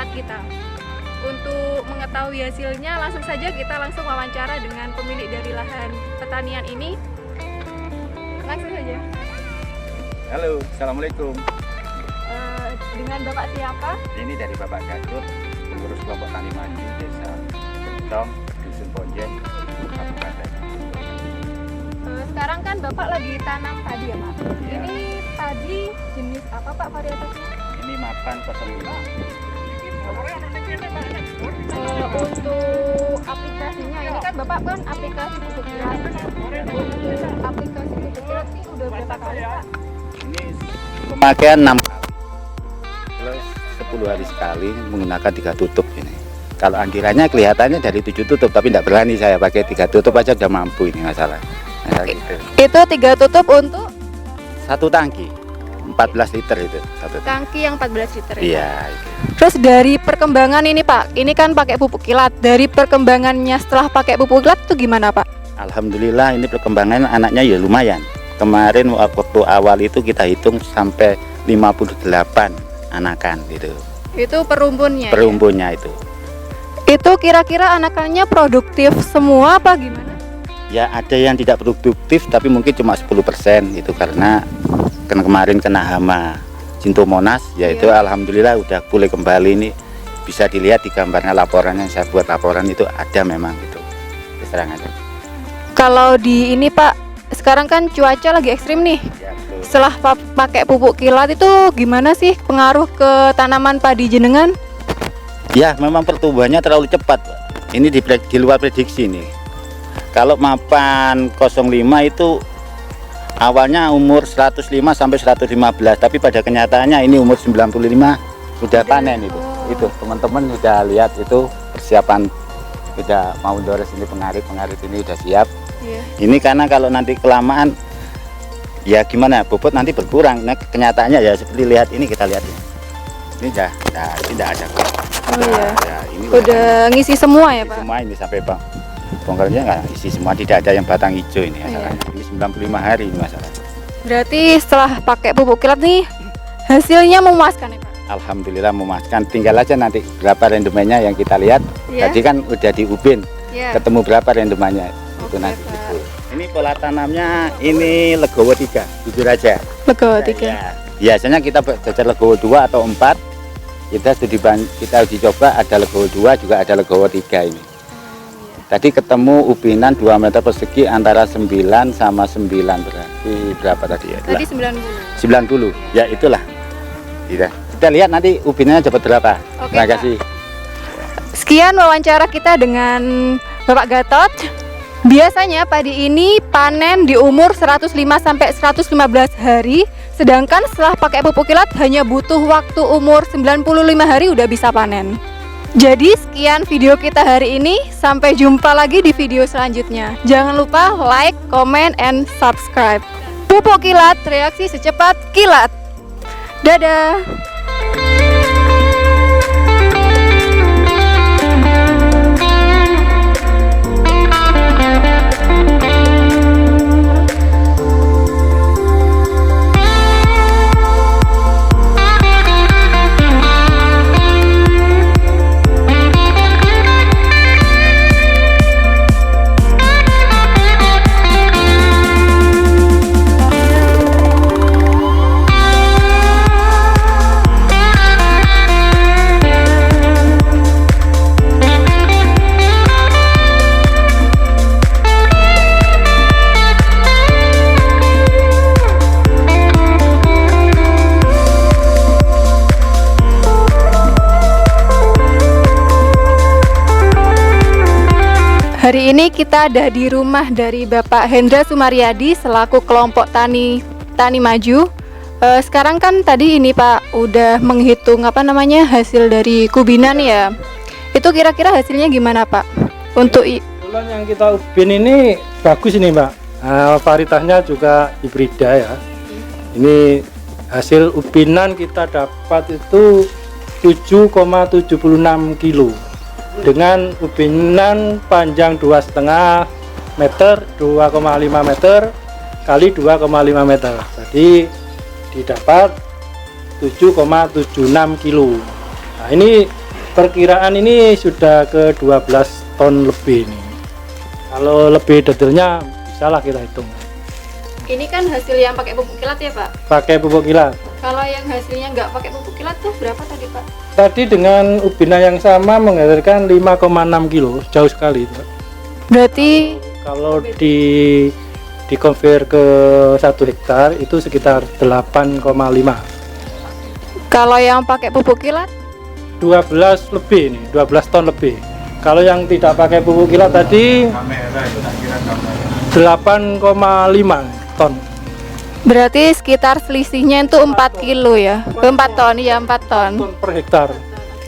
kilat kita. Untuk mengetahui hasilnya, langsung saja kita langsung wawancara dengan pemilik dari lahan pertanian ini. Langsung saja. Halo, assalamualaikum. Dengan Bapak siapa? Ini dari Bapak Gatot, pengurus kelompok tani maju desa Gentong, dusun Ponjen, Kabupaten. Sekarang kan Bapak lagi tanam padi ya Pak? Iya. Ini padi jenis apa Pak varietasnya? Ini mapan 05. Untuk aplikasinya, ini kan Bapak kan aplikasi pupuk kilat. Untuk aplikasi pupuk kilat ini udah berapa kali Pak? Ini pemakaian 6 kali. Plus 10 hari sekali menggunakan 3 tutup ini. Kalau angkirannya kelihatannya dari 7 tutup, tapi tidak berani saya pakai 3 tutup aja udah mampu ini masalah. Nah, gitu. Itu 3 tutup untuk 1 tangki 14 liter itu satu tangki. tangki yang 14 liter. Iya, itu. Terus dari perkembangan ini Pak, ini kan pakai pupuk kilat. Dari perkembangannya setelah pakai pupuk kilat itu gimana Pak? Alhamdulillah ini perkembangan anaknya ya lumayan. Kemarin waktu awal itu kita hitung sampai 58 anakan gitu. Itu perumbunnya. Perumbunnya itu. Itu kira-kira anakannya produktif semua apa gimana? Ya ada yang tidak produktif tapi mungkin cuma 10% itu karena kemarin kena hama Sintomonas, yaitu Iya. alhamdulillah udah pulih kembali. Ini bisa dilihat di gambarnya laporan yang saya buat, laporan itu ada memang gitu. Keterangan aja. Kalau di ini Pak, sekarang kan cuaca lagi ekstrim nih. Ya, betul. Setelah pakai pupuk kilat itu gimana sih pengaruh ke tanaman padi jenengan? Ya memang pertumbuhannya terlalu cepat, Pak. Ini di luar prediksi nih. Kalau mapan 05 itu awalnya umur 105 sampai 115, tapi pada kenyataannya ini umur 95 udah panen itu. Itu teman-teman sudah lihat itu persiapan, udah mau dores ini pengarit ini udah siap. Iya. Ini karena kalau nanti kelamaan ya gimana, bobot nanti berkurang. Nah kenyataannya ya seperti lihat ini, kita lihat ini dah ini tidak ada. Oh iya. Ya, ini Udah ngisi semua ya Pak? semua ini sampai bang bongkarnya nggak isi semua, tidak ada yang batang hijau ini masalahnya. Ini 95 hari ini masalah. Berarti setelah pakai pupuk kilat nih hasilnya memuaskan ya Pak? Alhamdulillah memuaskan. Tinggal aja nanti berapa rendemennya yang kita lihat. Iya. Tadi kan udah di ubin, Iya. ketemu berapa rendemennya itu Oke, nanti. Pak. Gitu. Ini pola tanamnya ini legowo 3, jujur aja. Legowo Ya, 3. ya. Biasanya kita belajar legowo 2 atau 4. Kita uji coba ada legowo 2 juga ada legowo 3 ini. Tadi ketemu ubinan 2 meter persegi antara 9 sama 9, berarti berapa tadi ya? Tadi 90. 90. Ya itulah. Kita lihat nanti ubinannya dapat berapa. Oke, Terima Pak. kasih. Sekian wawancara kita dengan Bapak Gatot. Biasanya padi ini panen di umur 105 sampai 115 hari, sedangkan setelah pakai pupuk kilat hanya butuh waktu umur 95 hari udah bisa panen. Jadi sekian video kita hari ini, sampai jumpa lagi di video selanjutnya. Jangan lupa like, comment, and subscribe. Pupuk kilat, reaksi secepat kilat. Dadah. Hari ini kita ada di rumah dari Bapak Hendra Sumaryadi selaku kelompok tani maju. Sekarang kan tadi ini Pak udah menghitung hasil dari kubinan ya. Itu kira-kira hasilnya gimana Pak? Untuk Kebetulan yang kita ubin ini bagus ini Mbak. Varietasnya juga hibrida ya. Ini hasil ubinan kita dapat itu 7,76 kilo dengan ubinan panjang 2,5 meter, 2,5 meter kali 2,5 meter. Jadi didapat 7,76 kilo. Nah, ini perkiraan ini sudah ke 12 ton lebih ini. Kalau lebih detailnya bisalah kita hitung. Ini kan hasil yang pakai pupuk kilat ya Pak? Pakai pupuk kilat. Kalau yang hasilnya nggak pakai pupuk kilat tuh berapa tadi Pak? Tadi dengan ubina yang sama menghasilkan 5,6 kilo, jauh sekali itu. Berarti Kalau di convert ke 1 hektar itu sekitar 8,5. kalau yang pakai pupuk kilat 12 lebih ini, 12 ton lebih. Kalau yang tidak pakai pupuk kilat tadi 8,5 ton. berarti sekitar selisihnya itu 4 kilo ya? 4 ton, ya 4 ton. Ton per hektar.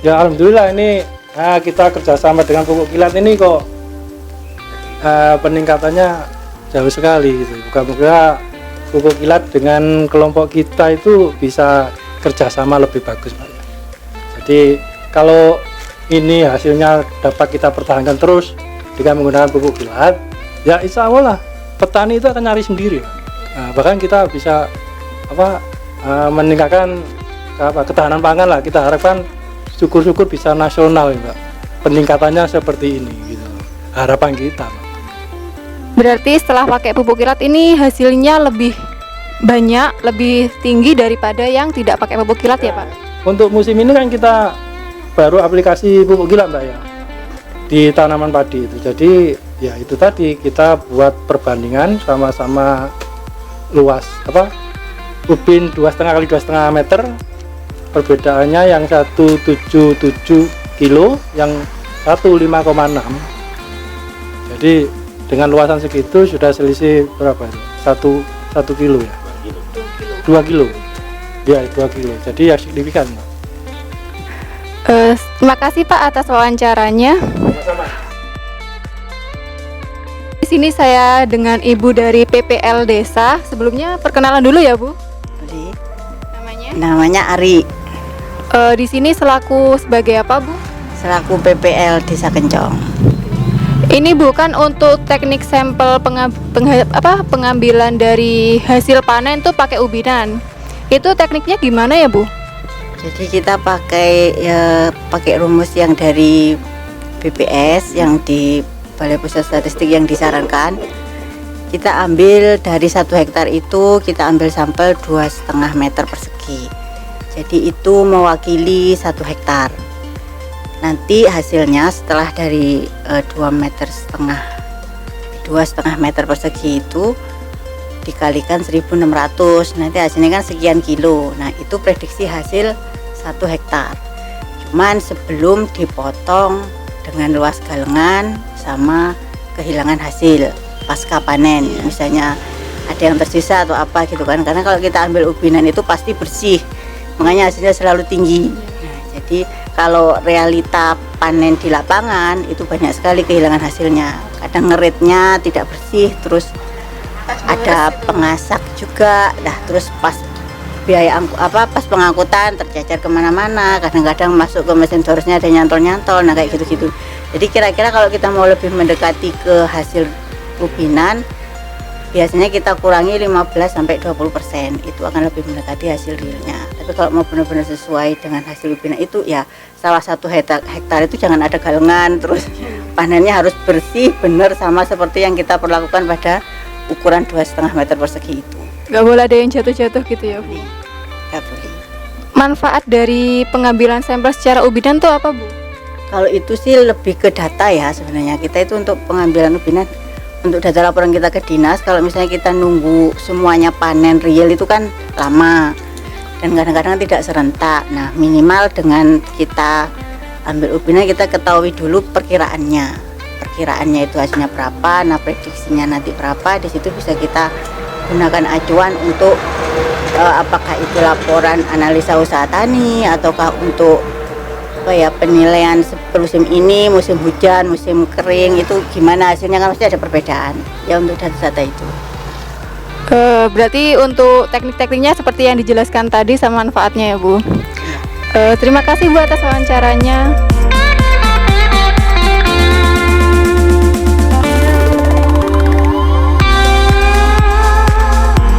Ya alhamdulillah ini kita kerjasama dengan pupuk kilat ini kok peningkatannya jauh sekali gitu. Moga-moga pupuk kilat dengan kelompok kita itu bisa kerjasama lebih bagus Pak. Jadi kalau ini hasilnya dapat kita pertahankan terus dengan menggunakan pupuk kilat, ya insya Allah lah, petani itu akan nyari sendiri. Nah, bahkan kita bisa meningkatkan ketahanan pangan lah. Kita harapkan syukur-syukur bisa nasional ya, Pak. Peningkatannya seperti ini gitu. Harapan kita, Pak. Berarti setelah pakai pupuk kilat ini hasilnya lebih banyak, lebih tinggi daripada yang tidak pakai pupuk kilat ya Pak? Untuk musim ini kan kita baru aplikasi pupuk kilat Mbak ya, di tanaman padi itu. Jadi ya itu tadi kita buat perbandingan sama-sama luas ubin 2,5 kali 2,5 meter, perbedaannya yang 177 kilo, yang 15,6. Jadi dengan luasan segitu sudah selisih berapa itu? 1 kilo ya? 2 kilo. Ya 2 kilo. Jadi ya signifikan. Terima kasih Pak atas wawancaranya. Sama-sama. Di sini saya dengan Ibu dari PPL Desa. Sebelumnya perkenalan dulu ya Bu. Jadi, Namanya? namanya Ari, Di sini selaku sebagai apa Bu? selaku PPL Desa Kencong. Ini bukan untuk teknik sampel pengambilan dari hasil panen tuh pakai ubinan. Itu tekniknya gimana ya Bu? Jadi kita pakai rumus yang dari BPS yang di Balai Pusat Statistik yang disarankan. Kita ambil dari 1 hektar itu kita ambil sampel 2,5 meter persegi. Jadi itu mewakili 1 hektar. Nanti hasilnya setelah dari 2,5 meter persegi itu dikalikan 1.600, nanti hasilnya kan sekian kilo. Nah itu prediksi hasil 1 hektar. Cuman sebelum dipotong dengan luas galengan sama kehilangan hasil pasca panen, misalnya ada yang tersisa atau apa gitu kan, karena kalau kita ambil ubinan itu pasti bersih, makanya hasilnya selalu tinggi. Nah, jadi kalau realita panen di lapangan itu banyak sekali kehilangan hasilnya, kadang ngeritnya tidak bersih, terus ada pengasak juga, terus pas biaya pas pengangkutan tercecer kemana-mana, kadang-kadang masuk ke mesin dorosnya ada nyantol-nyantol, nah kayak gitu-gitu. Jadi kira-kira kalau kita mau lebih mendekati ke hasil ubinan, biasanya kita kurangi 15-20%, itu akan lebih mendekati hasil realnya. Tapi kalau mau benar-benar sesuai dengan hasil ubinan itu ya salah 1 hektar itu jangan ada galengan, terus panennya harus bersih benar sama seperti yang kita perlakukan pada ukuran 2,5 meter persegi itu. Gak boleh ada yang jatuh-jatuh gitu ya Bu? Nggak boleh. Manfaat dari pengambilan sampel secara ubinan tuh apa Bu? Kalau itu sih lebih ke data ya sebenarnya. Kita itu untuk pengambilan ubinan, untuk data laporan kita ke dinas. Kalau misalnya kita nunggu semuanya panen real itu kan lama dan kadang-kadang tidak serentak. Nah minimal dengan kita ambil ubinan kita ketahui dulu perkiraannya itu hasilnya berapa, nah prediksinya nanti berapa. Di situ bisa kita gunakan acuan untuk apakah itu laporan analisa usaha tani ataukah untuk penilaian musim ini, musim hujan, musim kering, itu gimana hasilnya, kan pasti ada perbedaan ya untuk data-data itu. Berarti untuk teknik-tekniknya seperti yang dijelaskan tadi sama manfaatnya ya Bu. Terima kasih Bu atas wawancaranya.